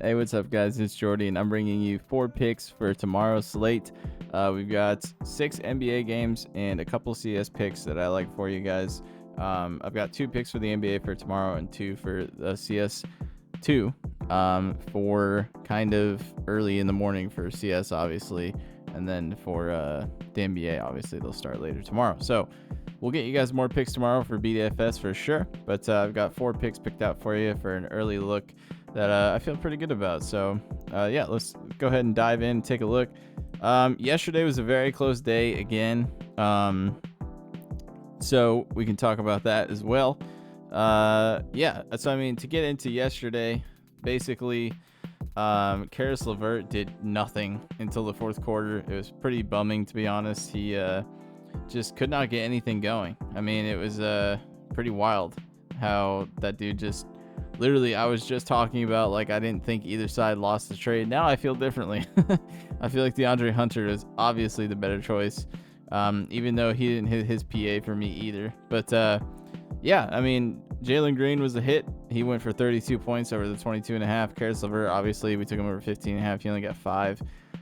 Hey, what's up, guys? It's Jordy, and I'm bringing you 4 picks for tomorrow's slate. We've got 6 NBA games and a couple CS picks that I like for you guys. I've got 2 picks for the NBA for tomorrow and 2 for the CS2 for kind of early in the morning for CS, obviously, and then for the NBA, obviously, they'll start later tomorrow. So we'll get you guys more picks tomorrow for BDFS for sure, but I've got 4 picks picked out for you for an early look that I feel pretty good about. So yeah, let's go ahead and dive in and take a look. Yesterday was a very close day again, so we can talk about that as well. Yeah, so I mean, to get into yesterday, basically Karis LeVert did nothing until the fourth quarter. It was pretty bumming, to be honest. He just could not get anything going. I mean, it was pretty wild how that dude just literally, I was just talking about, like, I didn't think either side lost the trade. Now I feel differently. I feel like DeAndre Hunter is obviously the better choice, even though he didn't hit his PA for me either. But yeah, I mean, Jalen Green was a hit. He went for 32 points over the 22.5. Karis LeVert, obviously, we took him over 15.5. He only got 5.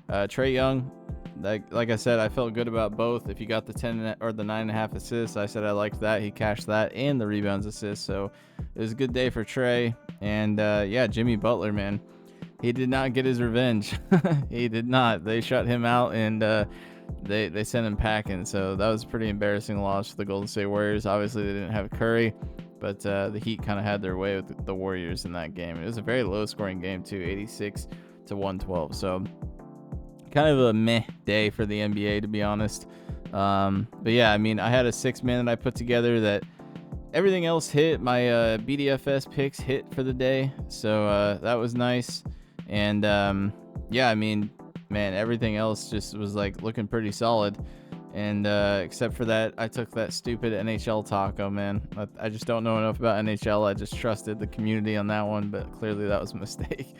Trae Young, like I said, I felt good about both. If you got the 10 or the 9.5 assists, I said I liked that. He cashed that and the rebounds assist. So it was a good day for Trae. And yeah, Jimmy Butler, man, he did not get his revenge. He did not. They shut him out and they sent him packing. So that was a pretty embarrassing loss for the Golden State Warriors. Obviously, they didn't have Curry, but the Heat kind of had their way with the Warriors in that game. It was a very low-scoring game too, 86-112. So kind of a meh day for the NBA, to be honest. But yeah, I mean, I had a 6-man that I put together that everything else hit. My BDFS picks hit for the day, so that was nice. And yeah, I mean, man, everything else just was like looking pretty solid. And except for that, I took that stupid NHL taco, man. I just don't know enough about NHL. I just trusted the community on that one, but clearly that was a mistake.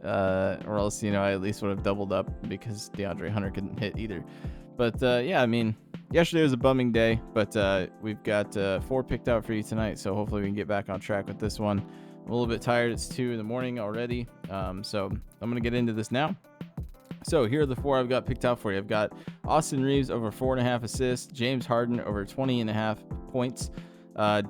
Or else, you know, I at least would have doubled up because DeAndre Hunter couldn't hit either. But yeah, I mean, yesterday was a bumming day, but we've got 4 picked out for you tonight, so hopefully we can get back on track with this one. I'm a little bit tired. It's 2 in the morning already, so I'm going to get into this now. So here are the 4 I've got picked out for you. I've got Austin Reeves over 4.5 assists, James Harden over 20.5 points,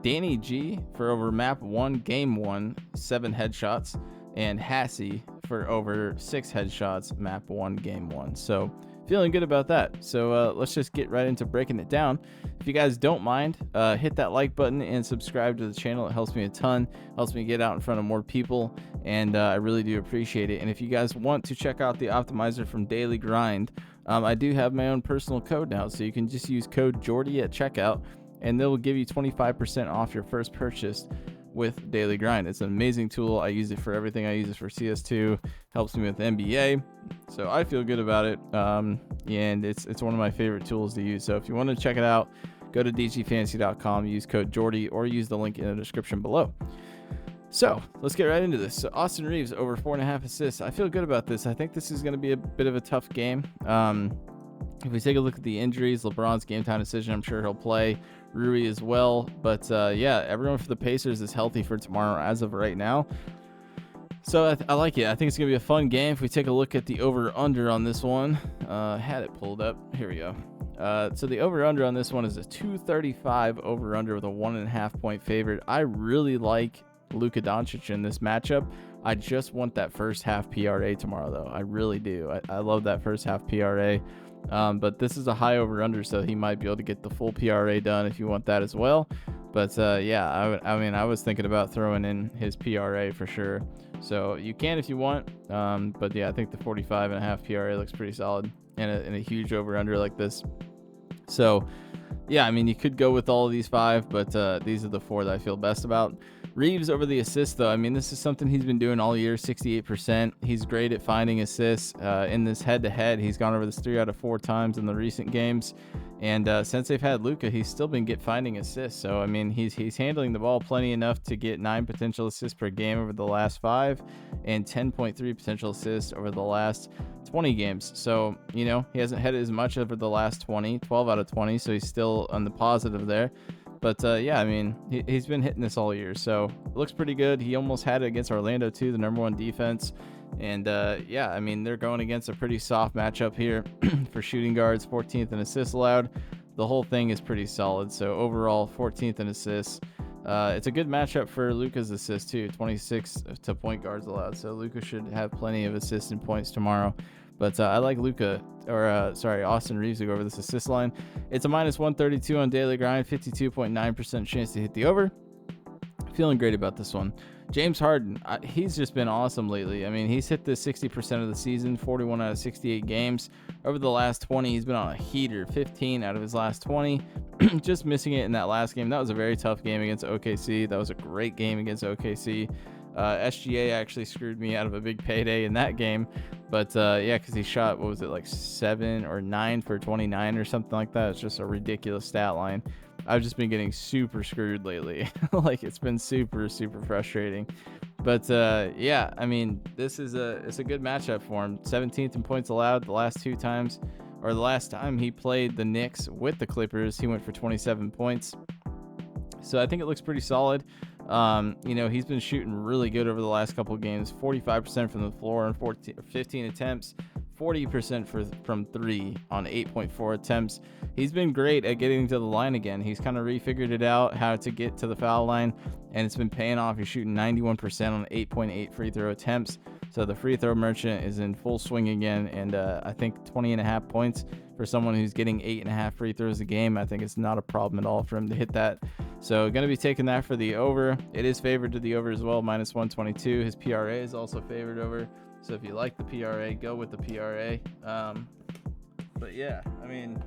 Danny G for over map 1, game 1, 7 headshots, and Hassie for over 6 headshots, map 1, game 1. So feeling good about that. So let's just get right into breaking it down. If you guys don't mind, hit that like button and subscribe to the channel. It helps me a ton, helps me get out in front of more people, and I really do appreciate it. And if you guys want to check out the optimizer from Daily Grind, I do have my own personal code now, so you can just use code Jordy at checkout, and they'll give you 25% off your first purchase with Daily Grind. It's an amazing tool. I use it for everything. I use it for CS2, helps me with NBA, so I feel good about it. And it's one of my favorite tools to use. So if you want to check it out, go to dgfantasy.com, use code Jordy, or use the link in the description below. So let's get right into this. So Austin Reeves over 4.5 assists. I feel good about this. I think this is going to be a bit of a tough game. If we take a look at the injuries, LeBron's game time decision, I'm sure he'll play. Rui as well. But yeah, everyone for the Pacers is healthy for tomorrow as of right now. So I like it. I think it's going to be a fun game. If we take a look at the over-under on this one, had it pulled up. Here we go. So the over-under on this one is a 235 over-under with a 1.5 point favorite. I really like Luka Doncic in this matchup. I just want that first half PRA tomorrow, though. I really do. I love that first half PRA. But this is a high over-under, so he might be able to get the full PRA done if you want that as well. But yeah, I mean, I was thinking about throwing in his PRA for sure. So you can if you want. But yeah, I think the 45.5 PRA looks pretty solid in a huge over-under like this. So yeah, I mean, you could go with all of these 5, but these are the 4 that I feel best about. Reeves over the assists, though. I mean, this is something he's been doing all year, 68%. He's great at finding assists. In this head-to-head, he's gone over this 3 out of 4 times in the recent games. And since they've had Luka, he's still been finding assists. So, I mean, he's handling the ball plenty enough to get 9 potential assists per game over the last 5 and 10.3 potential assists over the last 20 games. So, you know, he hasn't had as much over the last 12 out of 20. So he's still on the positive there. But yeah, I mean, he's been hitting this all year, so it looks pretty good. He almost had it against Orlando too, the #1 defense. And yeah, I mean, they're going against a pretty soft matchup here for shooting guards, 14th in assists allowed. The whole thing is pretty solid. So overall, 14th in assists. It's a good matchup for Luka's assists too, 26 to point guards allowed. So Luka should have plenty of assists and points tomorrow. But I like Luka, or sorry, Austin Reeves to go over this assist line. It's a minus 132 on daily grind, 52.9% chance to hit the over. Feeling great about this one. James Harden, he's just been awesome lately. I mean, he's hit this 60% of the season, 41 out of 68 games. Over the last 20, he's been on a heater, 15 out of his last 20. Just missing it in that last game. That was a very tough game against OKC. That was a great game against OKC. SGA actually screwed me out of a big payday in that game. But yeah, because he shot, what was it, like 7 or 9 for 29 or something like that. It's just a ridiculous stat line. I've just been getting super screwed lately. Like, it's been super frustrating. But yeah, I mean, it's a good matchup for him. 17th in points allowed the last two times, or the last time he played the Knicks with the Clippers, he went for 27 points. So I think it looks pretty solid. You know, he's been shooting really good over the last couple of games, 45% from the floor and 15 attempts, 40% from 3 on 8.4 attempts. He's been great at getting to the line again. He's kind of refigured it out how to get to the foul line, and it's been paying off. He's shooting 91% on 8.8 free throw attempts. So the free throw merchant is in full swing again, and I think 20.5 points for someone who's getting 8.5 free throws a game, I think it's not a problem at all for him to hit that. So going to be taking that for the over. It is favored to the over as well, minus 122. His PRA is also favored over. So if you like the PRA, go with the PRA. But yeah, I mean,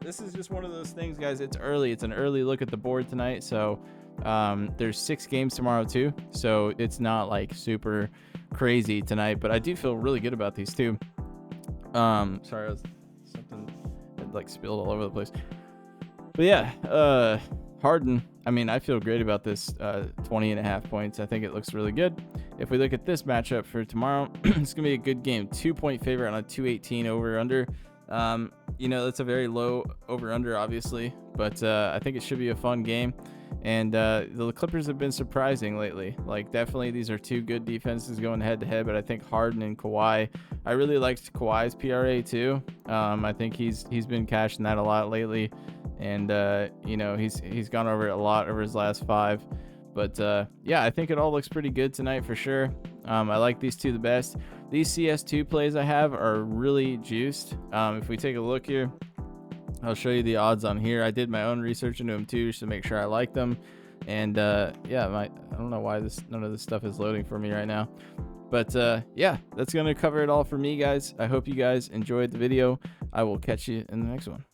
this is just one of those things, guys. It's early. It's an early look at the board tonight. So there's 6 games tomorrow too. So it's not like super crazy tonight, but I do feel really good about these two. Sorry, something had like spilled all over the place. But yeah, Harden, I mean, I feel great about this 20.5 points. I think it looks really good. If we look at this matchup for tomorrow, it's going to be a good game. 2-point favorite on a 218 over-under. You know, that's a very low over-under, obviously, but I think it should be a fun game. And the Clippers have been surprising lately. Like, definitely these are two good defenses going head-to-head, but I think Harden and Kawhi, I really liked Kawhi's PRA too. I think he's been cashing that a lot lately. And, you know, he's gone over it a lot over his last 5. But, yeah, I think it all looks pretty good tonight for sure. I like these two the best. These CS2 plays I have are really juiced. If we take a look here, I'll show you the odds on here. I did my own research into them too, just to make sure I like them. And, yeah, I don't know why none of this stuff is loading for me right now. But, yeah, that's going to cover it all for me, guys. I hope you guys enjoyed the video. I will catch you in the next one.